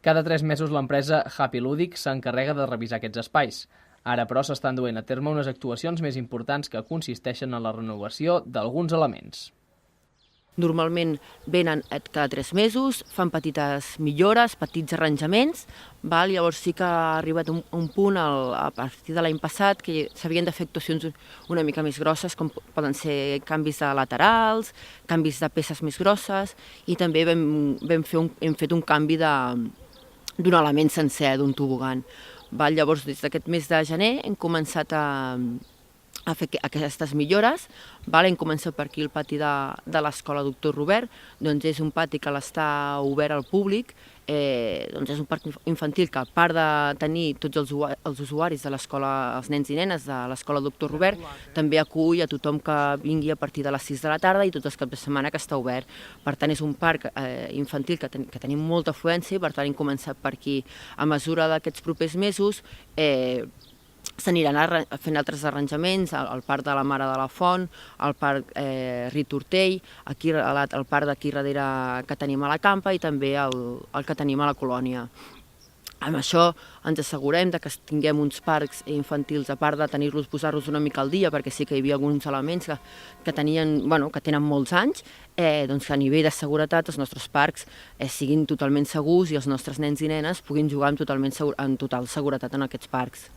Cada 3 mesos l'empresa Happy Lúdic s'encarrega de revisar aquests espais. Ara, però, s'estan duent a terme unes actuacions més importants que consisteixen en la renovació d'alguns elements. Normalment venen cada 3 mesos, fan petites millores, petits arranjaments, llavors sí que ha arribat un punt a partir de l'any passat que s'havien de fer actuacions una mica més grosses, com poden ser canvis de laterals, canvis de peces més grosses, i també hem fet un canvi d'un element sencer, d'un tobogan. Llavors, des d'aquest mes de gener hem començat a fer aquestes millores. Hem començat per aquí el pati de l'Escola Doctor Robert, doncs és un pati que l'està obert al públic, doncs és un parc infantil que a part de tenir tots els usuaris de l'escola, els nens i nenes de l'Escola Doctor Robert, també acull a tothom que vingui a partir de les 6 de la tarda i tots els caps de setmana que està obert. Per tant, és un parc infantil que tenim molta afluència i per tant hem començat per aquí. A mesura d'aquests propers mesos s'aniran fent altres arranjaments al parc de la Mare de la Font, al parc Ritortell, al parc d'aquí darrere que tenim a la Campa i també el que tenim a la Colònia. Amb això ens assegurem que tinguem uns parcs infantils, a part de posar-los una mica al dia, perquè sí que hi havia alguns elements que tenen molts anys, doncs que a nivell de seguretat els nostres parcs siguin totalment segurs i els nostres nens i nenes puguin jugar amb total seguretat en aquests parcs.